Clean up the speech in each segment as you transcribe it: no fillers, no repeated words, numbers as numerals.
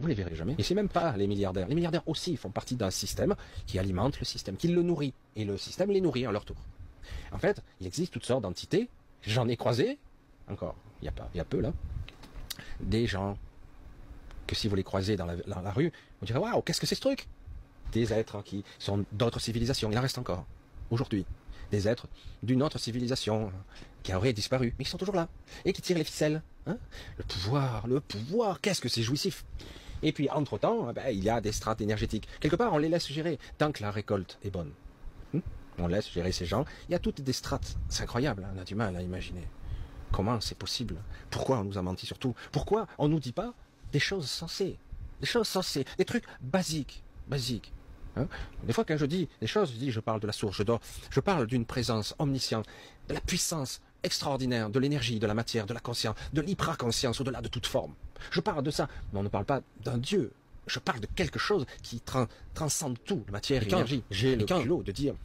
Vous les verrez jamais. Et c'est même pas les milliardaires. Les milliardaires aussi font partie d'un système qui alimente le système, qui le nourrit. Et le système les nourrit à leur tour. En fait, il existe toutes sortes d'entités. J'en ai croisé, encore, il y a peu là, des gens que si vous les croisez dans la rue, vous direz, waouh, qu'est-ce que c'est ce truc? Des êtres qui sont d'autres civilisations, il en reste encore, aujourd'hui. Des êtres d'une autre civilisation qui auraient disparu, mais qui sont toujours là, et qui tirent les ficelles. Hein, le pouvoir, qu'est-ce que c'est jouissif. Et puis, entre-temps, il y a des strates énergétiques. Quelque part, on les laisse gérer, tant que la récolte est bonne. On laisse gérer ces gens. Il y a toutes des strates. C'est incroyable, hein, on a du mal à imaginer. Comment c'est possible? Pourquoi on nous a menti surtout? Pourquoi on nous dit pas des choses sensées? Des choses sensées, des trucs basiques. Hein, des fois, quand je dis des choses, je parle de la source, je parle d'une présence omnisciente, de la puissance extraordinaire, de l'énergie, de la matière, de la conscience, de l'hypraconscience au-delà de toute forme. Je parle de ça, mais on ne parle pas d'un Dieu. Je parle de quelque chose qui transcende tout, la matière et l'énergie. J'ai le culot de dire,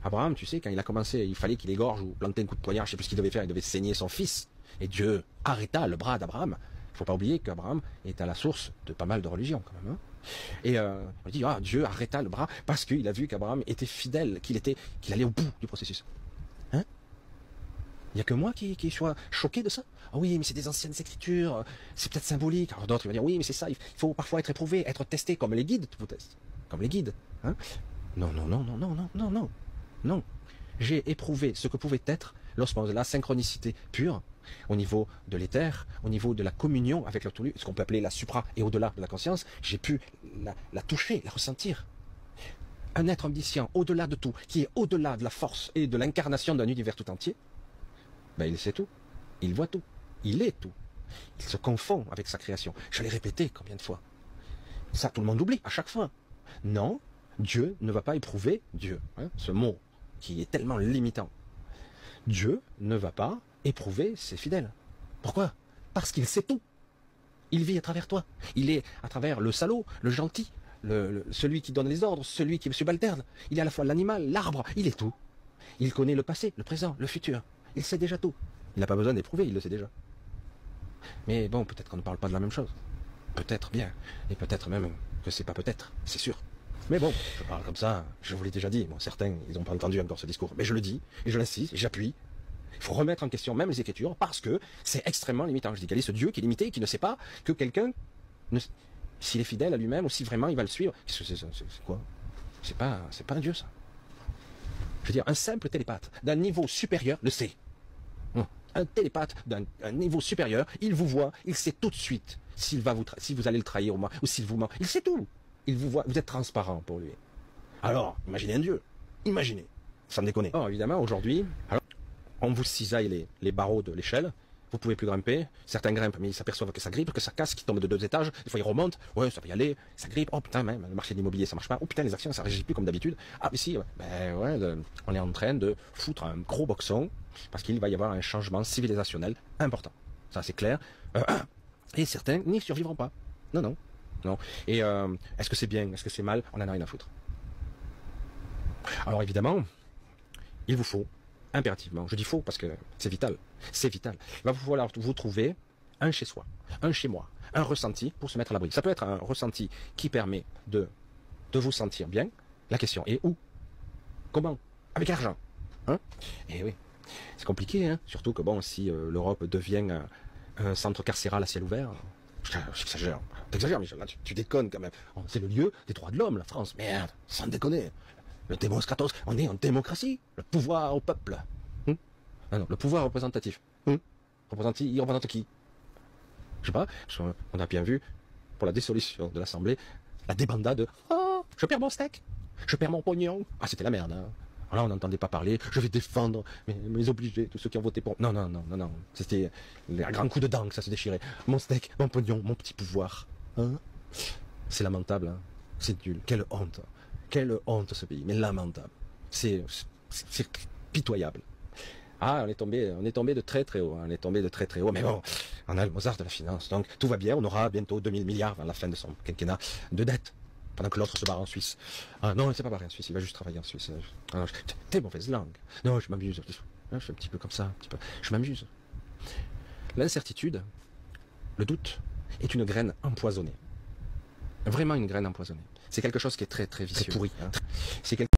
Abraham, tu sais, quand il a commencé, il fallait qu'il égorge ou planter un coup de poignard, je sais plus ce qu'il devait faire, il devait saigner son fils. Et Dieu arrêta le bras d'Abraham. Il faut pas oublier qu'Abraham est à la source de pas mal de religions, quand même. Hein. Et on dit, Dieu arrêta le bras parce qu'il a vu qu'Abraham était fidèle, qu'il allait au bout du processus. Hein? Il n'y a que moi qui sois choqué de ça. Ah oui, mais c'est des anciennes écritures, c'est peut-être symbolique. Alors d'autres, ils vont dire, oui, mais c'est ça, il faut parfois être éprouvé, être testé, comme les guides vous testent. Comme les guides. Hein? Non. J'ai éprouvé ce que pouvait être, lorsqu'on a la synchronicité pure, au niveau de l'éther, au niveau de la communion avec l'absolu, ce qu'on peut appeler la supra et au-delà de la conscience, j'ai pu la toucher, la ressentir. Un être omniscient, au-delà de tout, qui est au-delà de la force et de l'incarnation d'un univers tout entier, il sait tout, il voit tout, il est tout. Il se confond avec sa création. Je l'ai répété combien de fois? Ça, tout le monde oublie, à chaque fois. Non, Dieu ne va pas éprouver Dieu, hein, ce mot qui est tellement limitant. Dieu ne va pas éprouver ses fidèles. Pourquoi? Parce qu'il sait tout. Il vit à travers toi. Il est à travers le salaud, le gentil, celui qui donne les ordres, celui qui est subalterne. Il est à la fois l'animal, l'arbre, il est tout. Il connaît le passé, le présent, le futur. Il sait déjà tout. Il n'a pas besoin d'éprouver, il le sait déjà. Mais bon, peut-être qu'on ne parle pas de la même chose. Peut-être bien. Et peut-être même que c'est pas peut-être, c'est sûr. Mais bon, je parle comme ça, je vous l'ai déjà dit. Bon, certains, ils n'ont pas entendu encore ce discours. Mais je le dis, et je l'insiste, et j'appuie. Il faut remettre en question même les Écritures, parce que c'est extrêmement limitant. Je dis quel est ce Dieu qui est limité, qui ne sait pas que quelqu'un, s'il est fidèle à lui-même, ou si vraiment il va le suivre. C'est quoi? C'est pas un Dieu, ça. Je veux dire, un simple télépathe d'un niveau supérieur le sait. Un télépathe d'un niveau supérieur, il vous voit, il sait tout de suite si vous allez le trahir ou s'il vous ment. Il sait tout. Il vous voit, vous êtes transparent pour lui. Alors, imaginez un Dieu. Imaginez. Sans déconner. Oh, évidemment, aujourd'hui, on vous cisaille les barreaux de l'échelle. Vous pouvez plus grimper. Certains grimpent, mais ils s'aperçoivent que ça grippe, que ça casse, qu'ils tombent de 2 étages. Des fois, ils remontent. Ouais, ça peut y aller. Ça grippe. Oh putain, même, le marché de l'immobilier, ça marche pas. Oh putain, les actions, ça réagit plus comme d'habitude. Ah, mais si, on est en train de foutre un gros boxon parce qu'il va y avoir un changement civilisationnel important. Ça, c'est clair. Et certains n'y survivront pas. Non. Et est-ce que c'est bien? Est-ce que c'est mal? On en a rien à foutre. Alors évidemment, il vous faut, impérativement, je dis faux parce que c'est vital, il va falloir vous trouver un chez soi, un chez moi, un ressenti pour se mettre à l'abri. Ça peut être un ressenti qui permet de vous sentir bien. La question est où? Comment? Avec l'argent. Hein? Et oui, c'est compliqué, hein, surtout que bon, si l'Europe devient un centre carcéral à ciel ouvert, j'exagère. T'exagères, Michel, là, tu déconnes quand même. C'est le lieu des droits de l'homme, la France. Merde, sans déconner. Le démos kratos, on est en démocratie. Le pouvoir au peuple. Ah non, le pouvoir représentatif. Il représente qui? Je sais pas, on a bien vu, pour la dissolution de l'Assemblée, la débandade. Oh, je perds mon steak. Je perds mon pognon. Ah, c'était la merde, hein. Alors là, on n'entendait pas parler. Je vais défendre mes obligés, tous ceux qui ont voté pour. Non. C'était un grand coup de dent que ça se déchirait. Mon steak, mon pognon, mon petit pouvoir. Hein? C'est lamentable, hein. C'est nul. Quelle honte. Quelle honte, ce pays. Mais lamentable. C'est pitoyable. Ah, on est tombé de très très haut. On est tombé de très très haut. Mais bon, on a le Mozart de la finance. Donc, tout va bien. On aura bientôt 2000 milliards à la fin de son quinquennat de dette. Pendant que l'autre se barre en Suisse. Ah non, c'est pas pareil en Suisse, il va juste travailler en Suisse. Ah, t'es mauvaise langue. Non, je m'amuse. Je fais un petit peu comme ça, un petit peu. Je m'amuse. L'incertitude, le doute, est une graine empoisonnée. Vraiment une graine empoisonnée. C'est quelque chose qui est très très vicieux. Très pourri. Hein. C'est quelque